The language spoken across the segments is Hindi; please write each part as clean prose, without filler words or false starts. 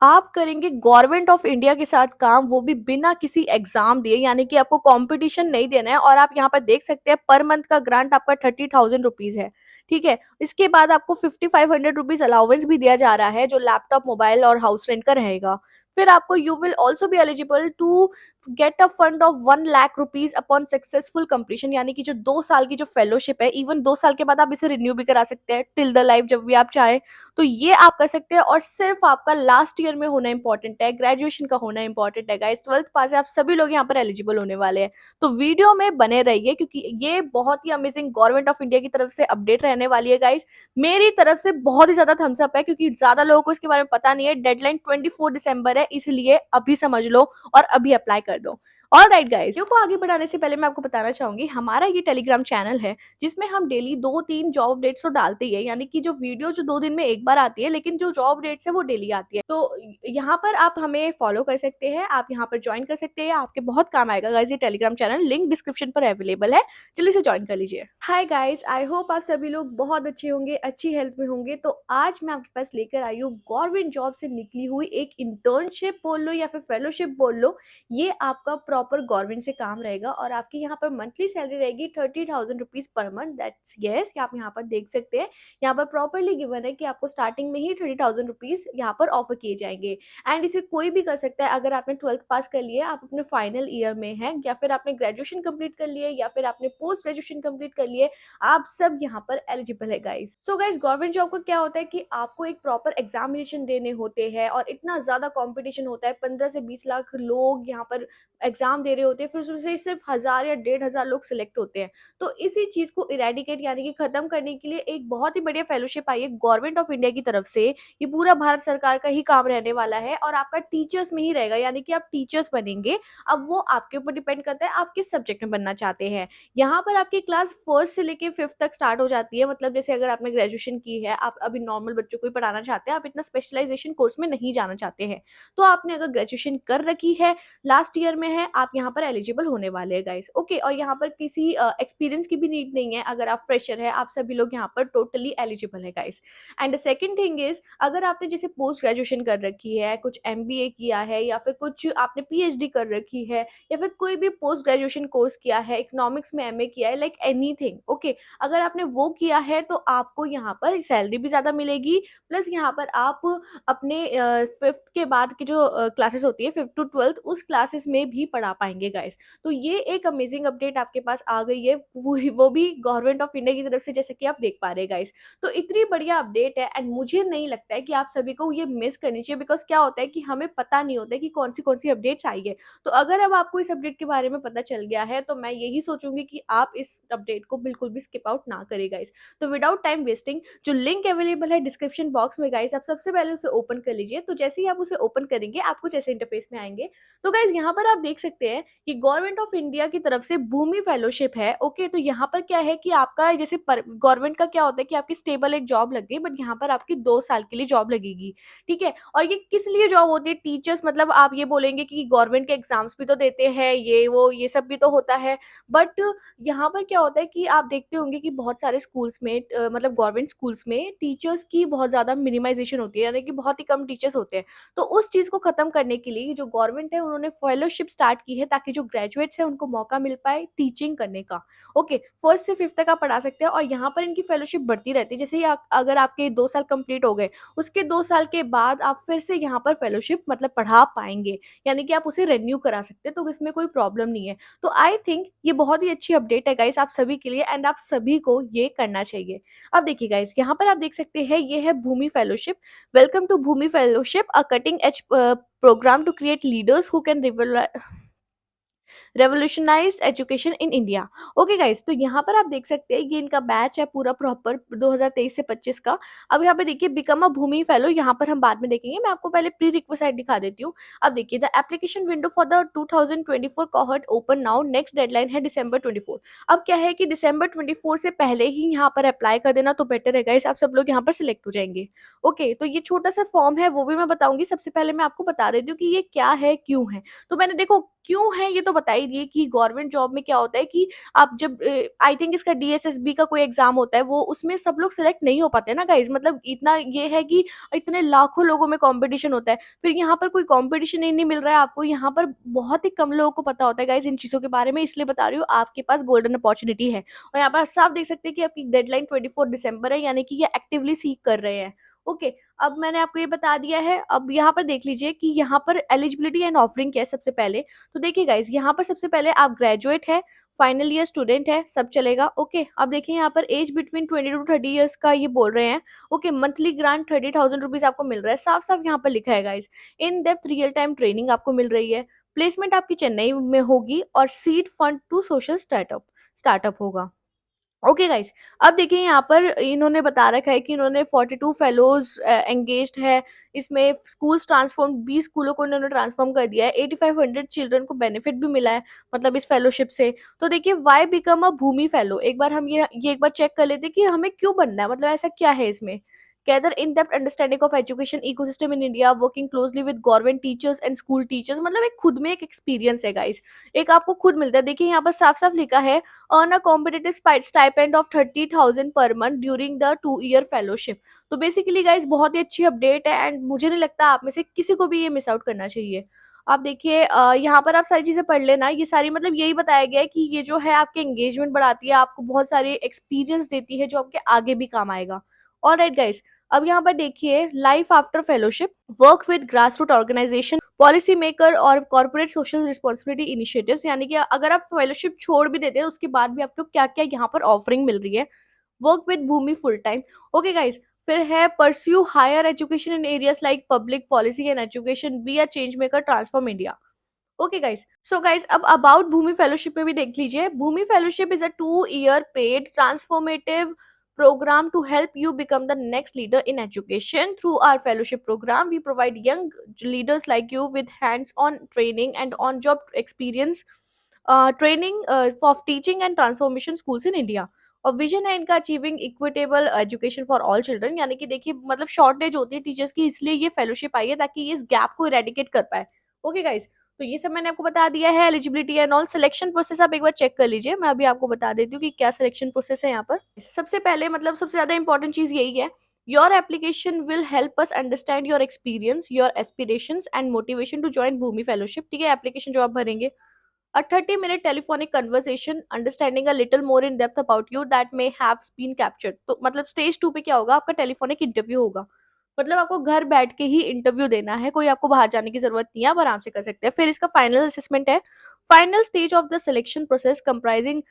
आप करेंगे गवर्नमेंट ऑफ इंडिया के साथ काम, वो भी बिना किसी एग्जाम दिए, यानी कि आपको कंपटीशन नहीं देना है। और आप यहाँ पर देख सकते हैं पर मंथ का ग्रांट आपका 30,000 रुपीज है। ठीक है, इसके बाद आपको 5,500 रुपीज अलाउंस भी दिया जा रहा है, जो लैपटॉप, मोबाइल और हाउस रेंट का रहेगा। फिर आपको you will also be eligible to get a fund of 1 lakh rupees upon successful completion, यानी कि जो 2 साल की जो फेलोशिप है, इवन 2 साल के बाद आप इसे रिन्यू भी करा सकते हैं टिल द लाइफ, जब भी आप चाहे। तो ये आप कर सकते हैं। और सिर्फ आपका लास्ट ईयर में होना इंपॉर्टेंट है, ग्रेजुएशन का होना इंपॉर्टेंट है गाइस। 12th पास है, आप सभी लोग यहाँ पर एलिजिबल होने वाले हैं। तो वीडियो में बने रहिए, क्योंकि ये बहुत ही अमेजिंग गवर्नमेंट ऑफ इंडिया की तरफ से अपडेट रहने वाली है गाइस। मेरी तरफ से बहुत ही ज्यादा थम्स अप है, क्योंकि ज्यादा लोगों को इसके बारे में पता नहीं है। डेडलाइन 24 दिसंबर है, इसलिए अभी समझ लो और अभी अप्लाई कर दो। ऑल राइट गाइस, वीडियो को आगे बढ़ाने से पहले मैं आपको बताना चाहूंगी, हमारा ये टेलीग्राम चैनल है, जिसमें हम डेली 2-3 जॉब अपडेट्स तो डालते ही है। यानी कि जो वीडियो जो 2 दिन में एक बार आती है, लेकिन जो जॉब अपडेट्स है वो डेली आती है। तो यहाँ पर आप हमें फॉलो कर सकते हैं, आप यहाँ पर ज्वाइन कर सकते हैं, आपके बहुत काम आएगा गाइज ये टेलीग्राम चैनल। लिंक डिस्क्रिप्शन पर अवेलेबल है, जल्दी से ज्वाइन कर लीजिए। हाय गाइज, आई होप आप सभी लोग बहुत अच्छे होंगे, अच्छी हेल्थ में होंगे। तो आज मैं आपके पास लेकर आई हूँ गवर्नमेंट जॉब से निकली हुई एक इंटर्नशिप बोल लो या फिर फेलोशिप बोल लो। ये आपका प्रॉपर गवर्नमेंट से काम रहेगा, और आपकी यहाँ पर मंथली सैलरी रहेगी 30,000 rupees per month. That's yes, आप यहाँ पर देख सकते हैं, यहाँ पर प्रॉपरली गिवन है कि आपको स्टार्टिंग में ही 30,000 रुपीज यहाँ पर ऑफर किए जाएंगे। एंड इसे कोई भी कर सकता है, अगर आपने 12th पास कर लिया, आप अपने फाइनल ईयर में हैं, या फिर आपने ग्रेजुएशन कंप्लीट कर लिया, या फिर आपने पोस्ट ग्रेजुएशन कंप्लीट कर लिए, आप सब यहाँ पर एलिजिबल है guys. So guys, government job का क्या होता है कि आपको एक प्रॉपर एग्जामिनेशन देने होते हैं, और इतना ज्यादा कंपटीशन होता है, 15 से 20 लाख लोग यहाँ पर एग्जाम दे रहे होते हैं, फिर उसमें से सिर्फ 1,000 या 1,500 लोग सिलेक्ट होते हैं। तो इसी चीज को इरेडिकेट यानी कि खत्म करने के लिए एक बहुत ही बढ़िया फेलोशिप आई है गवर्नमेंट ऑफ इंडिया की तरफ से। ये पूरा भारत सरकार का ही काम रहने वाला है, और आपका टीचर्स में ही रहेगा, यानी कि आप टीचर्स बनेंगे। अब वो आपके ऊपर डिपेंड करता है आप किस सब्जेक्ट में बनना चाहते हैं। यहाँ पर आपकी क्लास फर्स्ट से लेके 5th तक स्टार्ट हो जाती है। मतलब जैसे अगर आपने ग्रेजुएशन की है, आप अभी नॉर्मल बच्चों को ही पढ़ाना चाहते हैं, आप इतना स्पेशलाइजेशन कोर्स में नहीं जाना चाहते हैं, तो आपने अगर ग्रेजुएशन कर रखी है, लास्ट ईयर में है, आप यहाँ पर एलिजिबल होने वाले हैं गाइस। ओके, और यहाँ पर किसी एक्सपीरियंस की भी नीड नहीं है। अगर आप फ्रेशर है, आप सभी लोग यहाँ पर टोटली एलिजिबल है guys. And second thing is, अगर आपने जैसे पोस्ट ग्रेजुएशन कर रखी है, कुछ एमबीए किया है, या फिर कुछ आपने पीएचडी कर रखी है, या फिर कोई भी पोस्ट ग्रेजुएशन कोर्स किया है, इकोनॉमिक्स में एमए किया है, लाइक एनीथिंग, ओके, अगर आपने वो किया है, तो आपको यहाँ पर सैलरी भी ज्यादा मिलेगी। प्लस यहाँ पर आप अपने 5th के बाद की जो क्लासेस होती है, 5th to 12th, उस क्लासेस में भी पढ़ा पाएंगे गाइस। तो ये एक अमेजिंग अपडेट आपके पास आ गई है, वो भी गवर्नमेंट ऑफ इंडिया की तरफ से, जैसे कि आप देख पा रहे हैं गाइस। तो इतनी बढ़िया अपडेट है, एंड मुझे नहीं लगता है कि आप सभी को ये मिस करनी चाहिए, बिकॉज क्या होता है कि हमें पता नहीं होता है कि कौन सी अपडेट्स आई है। तो अगर अब आपको इस अपडेट के बारे में पता चल गया है, तो मैं यही सोचूंगी कि आप इस अपडेट को बिल्कुल भी स्किप आउट ना करें गाइस। तो विदाउट टाइम वेस्टिंग, जो लिंक अवेलेबल है डिस्क्रिप्शन बॉक्स में गाइस, आप सबसे पहले उसे ओपन कर लीजिए। तो जैसे ही आप उसे ओपन करेंगे, आप कुछ ऐसे इंटरफेस में आएंगे। तो गाइस, यहाँ पर आप देख सकते हैं कि गवर्नमेंट ऑफ इंडिया की तरफ से भूमि फेलोशिप है। ओके, तो यहाँ पर क्या है कि आपका जैसे गवर्नमेंट का क्या होता है कि आपकी स्टेबल एक जॉब लग गई, बट यहाँ पर आपकी 2 साल के लिए जॉब लगेगी। ठीक है, और ये किस लिए जॉब होती है? टीचर्स, मतलब आप ये बोलेंगे कि गवर्नमेंट के एग्जाम्स भी तो देते हैं, ये वो ये सब भी तो होता है। बट यहाँ पर क्या होता है कि आप देखते होंगे कि बहुत सारे स्कूल्स में मतलब गवर्नमेंट स्कूल्स में टीचर्स की बहुत ज्यादा मिनिमाइजेशन होती है, यानी कि बहुत ही कम टीचर्स होते हैं। तो उस चीज को खत्म करने के लिए जो गवर्नमेंट है, उन्होंने फेलोशिप स्टार्ट की है, ताकि जो ग्रेजुएट्स हैं उनको मौका मिल पाए टीचिंग करने का। ओके, फर्स्ट से 5th तक आप पढ़ा सकते हैं, और यहाँ पर इनकी फेलोशिप बढ़ती रहती है। जैसे ही अगर आपके 2 साल कंप्लीट हो गए, उसके 2 साल के बाद आप फिर से यहाँ पर फेलोशिप मतलब पढ़ा पाएंगे, यानी कि आप उसे रेन्यू करा सकते हैं। तो इसमें कोई प्रॉब्लम नहीं है। तो आई थिंक ये बहुत ही अच्छी अपडेट है गाइस आप सभी के लिए, एंड आप सभी को ये करना चाहिए। अब देखिए गाइस, यहाँ पर आप देख सकते हैं, ये है Bhumi fellowship. Welcome to Bhumi fellowship, a cutting edge program to create leaders who can revolutionized education in India. Okay guys, तो यहाँ पर आप देख सकते हैं, ये इनका बैच है पूरा प्रॉपर 2023 से 25 का। अब यहाँ पे देखिए, बिकम अ भूमि फेलो, यहाँ पर हम बाद में देखेंगे, मैं आपको पहले प्री रिक्वेस्ट दिखा देती हूँ। अब देखिए, the application window for the 2024 cohort open now, next deadline है दिसंबर 24। अब क्या है कि दिसंबर 24 से पहले ही यहाँ पर अप्लाई कर देना तो बेटर है गाइस, आप सब लोग यहाँ पर सिलेक्ट हो जाएंगे। ओके, तो ये छोटा सा फॉर्म है, वो भी मैं बताऊंगी। सबसे पहले मैं आपको बता देती हूँ कि ये क्या है, क्यों है। तो मैंने देखो क्यों है ये तो बता ही दिए कि गवर्नमेंट जॉब में क्या होता है कि आप जब आई थिंक इसका डीएसएसबी का कोई एग्जाम होता है, वो उसमें सब लोग सिलेक्ट नहीं हो पाते ना गाइज, मतलब इतना ये है कि इतने लाखों लोगों में कंपटीशन होता है। फिर यहाँ पर कोई कंपटीशन ही नहीं मिल रहा है आपको, यहाँ पर बहुत ही कम लोगों को पता होता है गाइज इन चीज़ों के बारे में, इसलिए बता रही हूँ आपके पास गोल्डन अपॉर्चुनिटी है। और यहाँ पर आप साफ देख सकते हैं कि आपकी डेडलाइन 24 दिसंबर है, यानी कि ये एक्टिवली सीख कर रहे हैं। ओके, अब मैंने आपको ये बता दिया है। अब यहाँ पर देख लीजिए कि यहाँ पर एलिजिबिलिटी एंड ऑफरिंग क्या है सबसे पहले। तो देखिए गाइज, यहाँ पर सबसे पहले आप ग्रेजुएट है, फाइनल ईयर स्टूडेंट है, सब चलेगा। ओके, अब देखिए यहाँ पर एज बिटवीन 20 to 30 ईयर्स का ये बोल रहे हैं। ओके, मंथली ग्रांट 30,000 रुपीज आपको मिल रहा है, साफ साफ यहाँ पर लिखा है guys. In depth real time training आपको मिल रही है, प्लेसमेंट आपकी चेन्नई में होगी, और seed fund to social startup startup होगा। ओके गाइस, अब देखिए यहाँ पर इन्होंने बता रखा है कि इन्होंने 42 फेलोज एंगेज्ड है। इसमें स्कूल्स ट्रांसफॉर्म, 20 स्कूलों को इन्होंने ट्रांसफॉर्म कर दिया है। 8500 चिल्ड्रन को बेनिफिट भी मिला है, मतलब इस फेलोशिप से। तो देखिए, why become a Bhumi fellow, एक बार हम ये एक बार चेक कर लेते हैं कि हमें क्यों बनना है, मतलब ऐसा क्या है इसमें। Gather in depth understanding of education ecosystem in India, working closely with government teachers and school teachers, मतलब एक खुद में एक एक्सपीरियंस है गाइस, एक आपको खुद मिलता है। देखिए यहाँ पर साफ साफ लिखा है, earn a competitive stipend of 30,000 per month during the 2 year fellowship। तो बेसिकली गाइज बहुत ही अच्छी अपडेट है, एंड मुझे नहीं लगता आप में से किसी को भी ये मिस आउट करना चाहिए। आप देखिए यहाँ पर आप सारी चीजें पढ़ लेना, ये सारी मतलब यही बताया गया है कि ये जो है आपके एंगेजमेंट बढ़ाती है, आपको बहुत सारे एक्सपीरियंस देती है जो आपके आगे भी काम आएगा। ऑलराइट गाइज, अब यहाँ पर देखिए life after fellowship, work with grass root organization, policy maker और कॉर्पोरेट सोशल रिस्पॉन्सिबिलिटी इनिशिएटिव्स, यानी कि अगर आप फेलोशिप छोड़ भी देते हैं उसके बाद भी आपको क्या क्या यहाँ पर ऑफरिंग मिल रही है। Work with Bhumi full time. Okay guys, फिर है pursue higher education in areas like public policy and education, be a change maker, transform India. Okay guys, so guys अब अबाउट भूमि फेलोशिप में भी देख लीजिए। Bhumi fellowship is a 2 year paid transformative program to help you become the next leader in education. Through our fellowship program, we provide young leaders like you with hands-on training and on-job experience, training for teaching and transformation schools in India। और विजन है इनका achieving equitable education for all children, यानी कि देखिए मतलब शॉर्टेज होती है टीचर्स की, इसलिए ये फेलोशिप आई है ताकि ये इस गैप को इरेडिकेट कर पाए। ओके गाइज, तो ये सब मैंने आपको बता दिया है, eligibility and all. Selection process आप एक बार चेक कर लीजिए, मैं अभी आपको बता देती हूँ कि क्या सिलेक्शन प्रोसेस है यहाँ पर। सबसे पहले मतलब सबसे ज्यादा इंपॉर्टेंट चीज यही है, your application will help us understand your experience, your aspirations and motivation to join Bhumi fellowship. ठीक है, एप्लीकेशन जो आप भरेंगे, a 30-minute telephonic conversation understanding a little more in depth about you that may have been captured। तो मतलब स्टेज 2 पे क्या होगा, आपका टेलीफोनिक इंटरव्यू होगा, मतलब आपको घर बैठ के ही इंटरव्यू देना है, कोई आपको बाहर जाने की जरूरत नहीं है, आप आराम से कर सकते हैं। फिर इसका फाइनल असेसमेंट है, final stage of the selection process comprising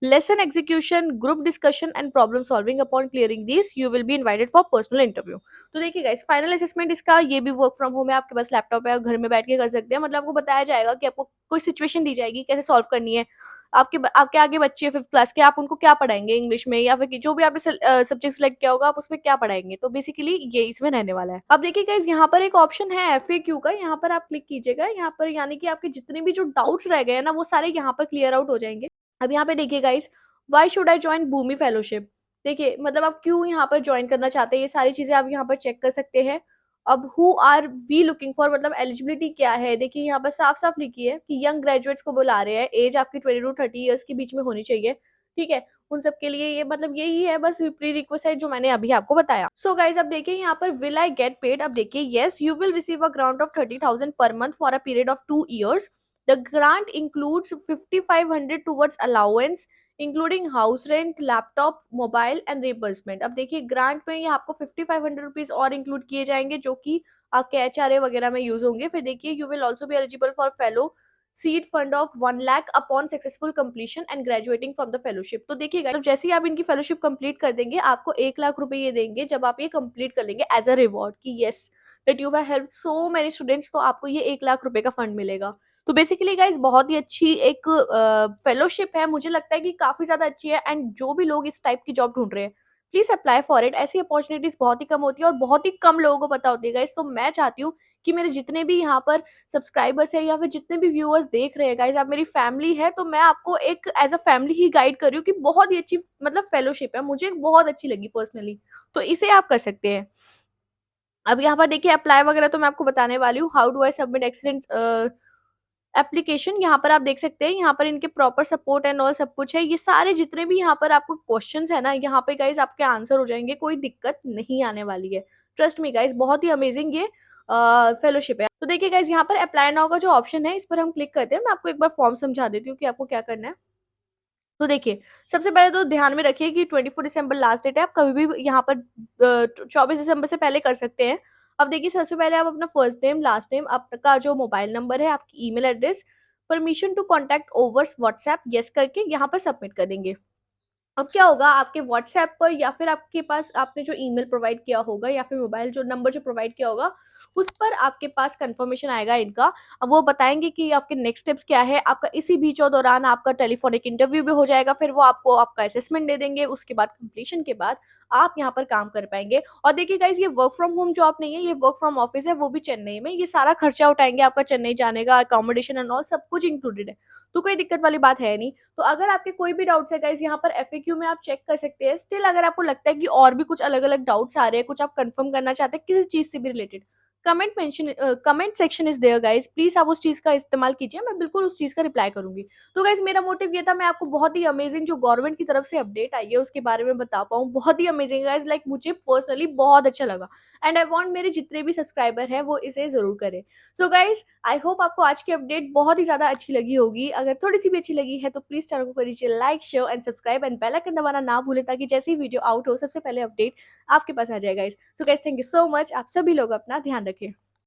lesson execution, group discussion and problem solving। upon clearing these you will be invited for personal interview। तो देखिए गाइस, फाइनल असेसमेंट इसका ये भी वर्क फ्रॉम होम है, आपके पास लैपटॉप है, आप घर में बैठ के कर सकते हैं। मतलब आपको बताया जाएगा कि आपको कोई सिचुएशन दी जाएगी, कैसे सॉल्व करनी है। आपके आगे बच्चे 5th क्लास के, आप उनको क्या पढ़ाएंगे इंग्लिश में, या फिर जो भी आपने सब्जेक्ट सिलेक्ट किया होगा आप उसमें क्या पढ़ाएंगे। तो बेसिकली ये इसमें रहने वाला है। अब देखिए गाइस, यहाँ पर एक ऑप्शन है FAQ का, यहाँ पर आप क्लिक कीजिएगा, यहाँ पर यानी कि आपके जितने भी जो डाउट्स रह गए हैं ना, वो सारे यहाँ पर क्लियर आउट हो जाएंगे। अब यहाँ पे देखिए guys, why should I join Bhumi fellowship. देखिए मतलब आप क्यों यहाँ पर ज्वाइन करना चाहते हैं, ये सारी चीजें आप यहाँ पर चेक कर सकते हैं। अब who are we looking for, मतलब एलिजिबिलिटी क्या है, देखिए यहाँ पर साफ साफ लिखी है कि यंग ग्रेजुएट्स को बुला रहे हैं, एज आपकी 20 to 30 ईयर्स के बीच में होनी चाहिए। ठीक है, उन सब के लिए ये मतलब यही है बस प्री रिक्वेस्ट जो मैंने अभी आपको बताया। सो गाइज अब देखिए यहाँ पर विल आई गेट पेड। अब देखिए yes, you will receive a grant of 30,000 per month for a period of 2 years। The grant includes 5,500 towards allowance including house rent, laptop, mobile and reimbursement. अब देखिए ग्रांट में ये आपको 5,500 रुपीज और इंक्लूड किए जाएंगे, जो कि आपके HRA वगैरह में यूज होंगे। फिर देखिए you will also be eligible for fellow seed fund of 1 lakh upon successful completion and graduating from the fellowship. तो देखिएगा, तो जैसे ही आप इनकी फेलोशिप कंप्लीट कर देंगे, आपको 1 लाख रुपए ये देंगे जब आप ये कंप्लीट कर लेंगे एज अ रिवॉर्ड, कि yes that you have help so many students, तो आपको ये 1 लाख रुपए का फंड मिलेगा। तो बेसिकली गाइज बहुत ही अच्छी एक फेलोशिप है, मुझे लगता है कि काफी ज्यादा अच्छी है। एंड जो भी लोग इस टाइप की जॉब ढूंढ रहे हैं, प्लीज अप्लाई फॉर इट। ऐसी अपॉर्चुनिटीज बहुत ही कम होती है और बहुत ही कम लोगों को पता होती है गाइज। तो मैं चाहती हूँ कि मेरे जितने भी यहाँ पर सब्सक्राइबर्स है या फिर जितने भी व्यूअर्स देख रहे हैं गाइज, आप मेरी फैमिली है, तो मैं आपको एक एज अ फैमिली ही गाइड कर रही हूँ कि बहुत ही अच्छी मतलब फेलोशिप है, मुझे बहुत अच्छी लगी पर्सनली। तो इसे आप कर सकते हैं। अब यहाँ पर देखिए अप्लाई वगैरह तो मैं आपको बताने वाली हूँ, how do I submit excellent application यहाँ पर आप देख सकते हैं, यहाँ पर इनके प्रॉपर सपोर्ट एंड ऑल सब कुछ है। ये सारे जितने भी यहाँ पर आपको क्वेश्चंस है ना, यहाँ पे गाइस आपके आंसर हो जाएंगे, कोई दिक्कत नहीं आने वाली है। ट्रस्ट मी गाइस, बहुत ही अमेजिंग ये फेलोशिप है। तो देखिए गाइस, यहाँ पर अप्लाई नाउ का जो ऑप्शन है, इस पर हम क्लिक करते हैं। मैं आपको एक बार फॉर्म समझा देती हूँ कि आपको क्या करना है। तो देखिए, सबसे पहले तो ध्यान में रखिए कि 24 दिसंबर लास्ट डेट है। आप कभी भी यहाँ पर 24 दिसंबर से पहले कर सकते हैं। अब देखिए, सबसे पहले आप अपना फर्स्ट नेम, लास्ट नेम, आपका जो मोबाइल नंबर है, आपकी email address, permission to contact over WhatsApp yes करके यहाँ पर सबमिट कर देंगे। अब क्या होगा, आपके व्हाट्सएप पर या फिर आपके पास आपने जो ईमेल प्रोवाइड किया होगा या फिर मोबाइल जो नंबर जो प्रोवाइड किया होगा, उस पर आपके पास कंफर्मेशन आएगा इनका। अब वो बताएंगे कि आपके नेक्स्ट स्टेप्स क्या है। आपका इसी बीचों दौरान आपका टेलीफोनिक इंटरव्यू भी हो जाएगा, फिर वो आपको आपका असेसमेंट दे देंगे। उसके बाद कंप्लीशन के बाद आप यहाँ पर काम कर पाएंगे। और देखिए गाइज, ये वर्क फ्रॉम होम जॉब नहीं है, ये वर्क फ्रॉम ऑफिस है, वो भी चेन्नई में। ये सारा खर्चा उठाएंगे आपका, चेन्नई जाने का, अकोमोडेशन एंड ऑल सब कुछ इंक्लूडेड है। तो कोई दिक्कत वाली बात है नहीं। तो अगर आपके कोई भी डाउट्स है गाइस, यहाँ पर एफएक्यू में आप चेक कर सकते हैं। स्टिल अगर आपको लगता है कि और भी कुछ अलग अलग डाउट्स आ रहे हैं, कुछ आप कंफर्म करना चाहते हैं किसी चीज से भी related, comment section is there guys, please आप उस चीज का इस्तेमाल कीजिए, मैं बिल्कुल उस चीज का रिप्लाई करूंगी। तो गाइस, मेरा मोटिव ये था, मैं आपको बहुत ही अमेजिंग जो गवर्नमेंट की तरफ से अपडेट आई है उसके बारे में बता पाऊँ। बहुत ही अमेजिंग गाइस, लाइक मुझे पर्सनली बहुत अच्छा लगा। एंड आई वांट मेरे जितने भी सब्सक्राइबर हैं वो इसे जरूर करें। सो गाइस, आई होप आपको आज की अपडेट बहुत ही ज़्यादा अच्छी लगी होगी। अगर थोड़ी सी भी अच्छी लगी है तो प्लीज़ चैनल को कर लीजिए like, share and subscribe and bell icon दबाना ना भूलें, ताकि जैसे ही वीडियो आउट हो सबसे पहले अपडेट आपके पास आ जाए guys. So guys, thank you so much. आप सभी लोग अपना ध्यान रखें।